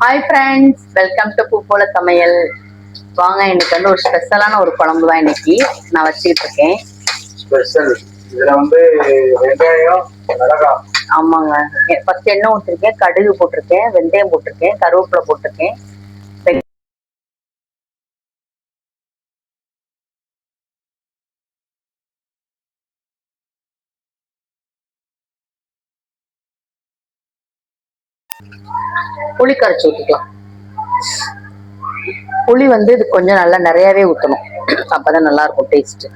Hi friends, welcome to பூ போல சமையல். வாங்க, இன்னைக்கு வந்து ஒரு ஸ்பெஷலான ஒரு குழம்பு தான் இன்னைக்கு நான் வச்சுக்கிட்டு இருக்கேன். ஸ்பெஷல் இதுல வந்து வெங்காயம், மிளகாய். ஆமாங்க, ஃபர்ஸ்ட் எண்ணெய் ஊற்றிருக்கேன், கடுகு போட்டிருக்கேன், வெந்தயம் போட்டிருக்கேன், கருவேப்பிலை போட்டிருக்கேன். புளி கரைச்சி ஊற்றிக்கலாம். புளி வந்து இது கொஞ்சம் நல்லா நிறையாவே ஊற்றணும், அப்பதான் நல்லா இருக்கும் டேஸ்ட்.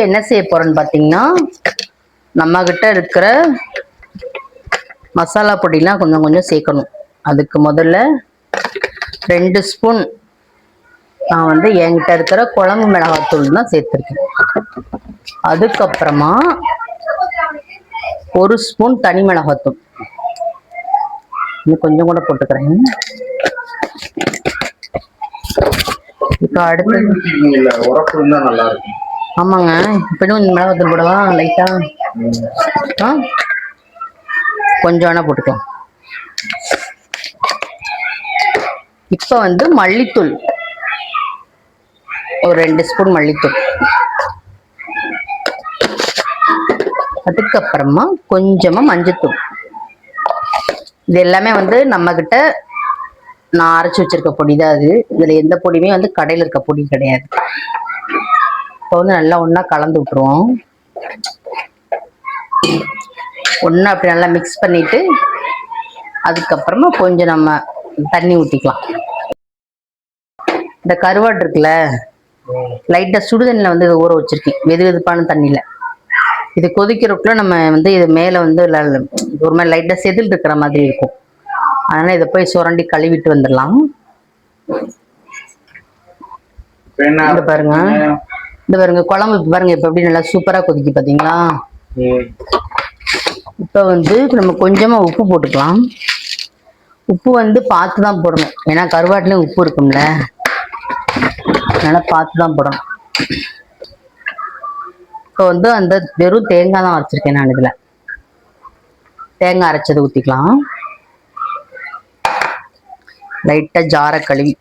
என்ன செய்ய போறேன்னு பார்த்தீங்கன்னா, நம்ம கிட்ட இருக்கிற மசாலா பொடிலாம் கொஞ்சம் கொஞ்சம் சேர்க்கணும். அதுக்கு முதல்ல 2 ஸ்பூன் நான் வந்து என்கிட்ட இருக்கிற குழம்பு மிளகாத்தூள் தான் சேர்த்துருக்கேன். அதுக்கப்புறமா 1 ஸ்பூன் தனி மிளகாத்தூள் இன்னும் கொஞ்சம் கூட போட்டுக்கிறேன். இப்போ அடுத்து நல்லா இருக்கும். ஆமாங்க, இப்ப மிளகாத்தூள் போடவா லைட்டா? கொஞ்சம் வேணா போட்டுக்கலாம். இப்ப வந்து மல்லித்தூள் ஒரு 2 ஸ்பூன் மல்லித்தூள். அதுக்கப்புறமா கொஞ்சமா மஞ்சத்தூள். இது எல்லாமே வந்து நம்ம கிட்ட நான் அரைச்சி வச்சிருக்க பொடி தான். அது இதுல எந்த பொடியுமே வந்து கடையில் இருக்க பொடி கிடையாது. இப்போ வந்து நல்லா ஒண்ணா கலந்து விட்டுருவோம். ஒண்ணா அப்படி நல்லா மிக்ஸ் பண்ணிட்டு அதுக்கப்புறமா கொஞ்சம் நம்ம தண்ணி ஊற்றிக்கலாம். இந்த கருவாடு இருக்குல்ல, லைட்டா சுடுதண்ணில வந்து இதை ஊற வச்சிருக்கேன், வெது வெதுப்பான தண்ணியில. இது கொதிக்கிறதுக்குள்ள நம்ம வந்து இது மேல வந்து ஒரு மாதிரி லைட்டா செதில் இருக்கிற மாதிரி இருக்கும். அதனால இதை போய் சுரண்டி கழுவிட்டு வந்துடலாம். இந்த பாருங்க, இந்த பாருங்க குழம்பு பாருங்க, இப்ப எப்படி நல்லா சூப்பரா கொதிக்கு பாத்தீங்களா? இப்ப வந்து நம்ம கொஞ்சமா உப்பு போட்டுக்கலாம். உப்பு வந்து பார்த்து தான் போடணும், ஏன்னா கருவாட்டுலயும் உப்பு இருக்கும்ல, அதனால பார்த்து தான் போடணும். இப்போ வந்து அந்த வெறும் தேங்காய் தான் அரைச்சிருக்கேன் நான். இதுல தேங்காய் அரைச்சது ஊற்றிக்கலாம். லைட்டா ஜார கழுவி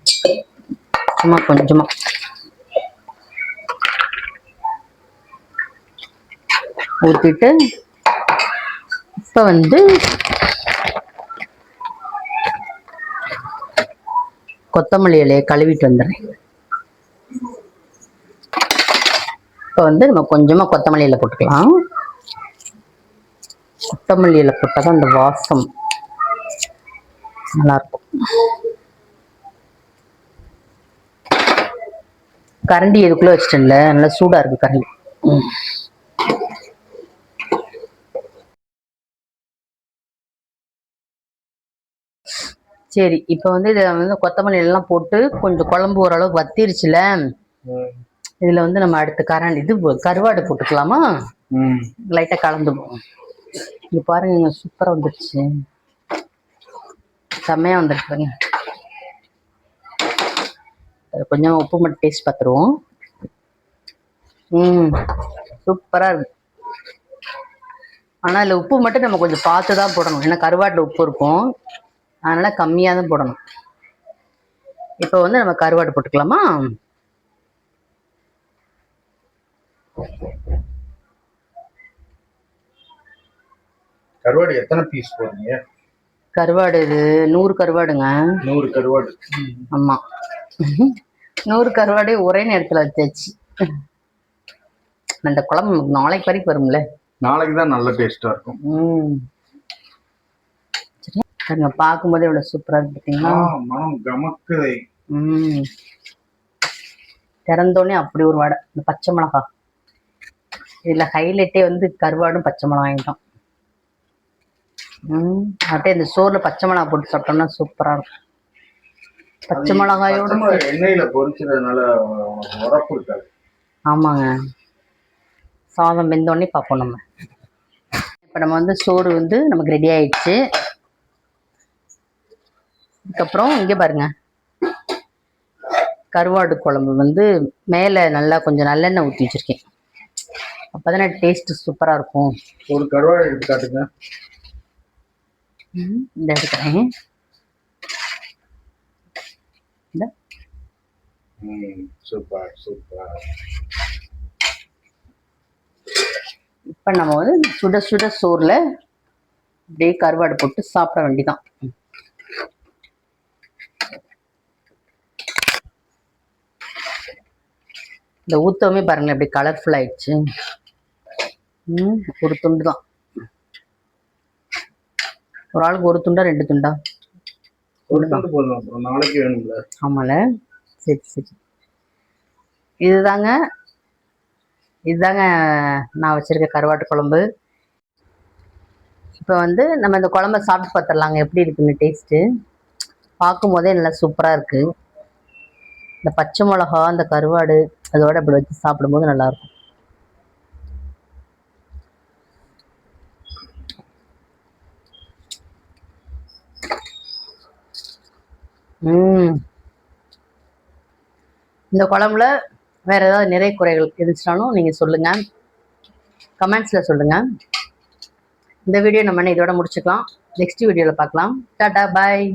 சும்மா கொஞ்சமா ஊற்றிட்டு இப்ப வந்து கொத்தமல்லி இலையை கழுவிட்டு வந்துடுறேன். இப்போ வந்து நம்ம கொஞ்சமா கொத்தமல்லி இலை போட்டுக்கலாம். கொத்தமல்லி இலை போட்டாதான் அந்த வாசம் நல்லா இருக்கும். கரண்டி இதுக்குள்ள வச்சிட்டேன்ல, நல்லா சூடா இருக்கு கரண்டி. சரி, இப்ப வந்து இதை வந்து கொத்தமல்லி எல்லாம் போட்டு கொஞ்சம் குழம்பு ஓரளவுக்கு வத்திருச்சுல, இதுல வந்து நம்ம அடுத்து கருவாடு போட்டுக்கலாமா? லைட்டா கலந்துப்போம். இங்க பாருங்க, சூப்பரா வந்துருச்சு, செம்மையா வந்துருக்குங்க. கொஞ்சம் உப்பு மட்டும் டேஸ்ட் பார்த்துருவோம். சூப்பரா இருக்கு. ஆனா இதுல உப்பு மட்டும் நம்ம கொஞ்சம் பார்த்து தான் போடணும், ஏன்னா கருவாட்டுல உப்பு இருக்கும், அதனால கம்மியா தான் போடணும். இப்போ வந்து நம்ம கருவாடு போட்டுக்கலாமா? கருவாடு எத்தனை பீஸ் போடுறீங்க? கருவாடு இது 100 கருவாடுங்க. 100 கருவாடு? ஆமா, 100 கருவாடு ஒரே நேரத்துல வச்சாச்சு. அந்த குழம்பு நாளைக்கு வரைக்கும் வரும்ல, நாளைக்கு தான் நல்ல டேஸ்டா இருக்கும். சரி, பார்க்கும்போது எவ்வளவு சூப்பரா இருக்கு பார்த்தீங்களா? மனம் கமக்குதே. திறந்தோடனே அப்படி ஒரு வடை. இந்த பச்சை மிளகா, இதுல ஹைலைட்டே வந்து கருவாடும் பச்சை மிளகாயும் தான். அப்படியே இந்த சோறுல பச்சை மிளகா போட்டு சாப்பிட்டோம்னா சூப்பரா இருக்கும். பச்சை மிளகாயோட எண்ணெயில பொரிச்சதுனால உரப்பு இருக்காது. ஆமாங்க, சாதம் வெந்தோடனே பார்ப்போம் நம்ம. இப்ப நம்ம வந்து சோறு வந்து நமக்கு ரெடி ஆயிடுச்சு. அதுக்கப்புறம் இங்க பாருங்க, கருவாடு குழம்பு வந்து மேல நல்லா கொஞ்சம் நல்லெண்ணெய் ஊற்றி வச்சிருக்கேன், அப்பதானே டேஸ்ட் சூப்பரா இருக்கும். ஒரு கருவாடு எடுத்து காட்டுங்க. இந்த எடுக்கிறேன். Super super. இப்போ நம்ம வந்து சுட சுட சோறுல அப்படியே கருவாடு போட்டு சாப்பிட வேண்டிதான். இந்த ஊத்தமே பாருங்களேன் எப்படி கலர்ஃபுல் ஆயிடுச்சு. ஒரு துண்டு தான். ஒரு ஆளுக்கு ஒரு துண்டா 2 துண்டா? ஒரு துண்டு போதும், அப்புறம் நாளைக்கு வேணும்ல. ஆமால. சரி சரி. இதுதாங்க நான் வச்சிருக்க கருவாட்டு குழம்பு. இப்போ வந்து நம்ம இந்த குழம்ப சாப்பிட்டு பார்த்துடலாங்க எப்படி இருக்குன்னு. டேஸ்ட்டு பார்க்கும் போதே நல்லா சூப்பராக இருக்கு. இந்த பச்சை மிளகா, இந்த கருவாடு அதோட இப்படி வச்சு சாப்பிடும்போது நல்லா இருக்கும். இந்த குழம்புல வேற ஏதாவது நிறை குறைகள் இருந்துச்சுனாலும் நீங்க சொல்லுங்க, கமெண்ட்ஸ்ல சொல்லுங்க. இந்த வீடியோ நம்ம இதோட முடிச்சுக்கலாம். நெக்ஸ்ட் வீடியோல பார்க்கலாம். டாடா பாய்.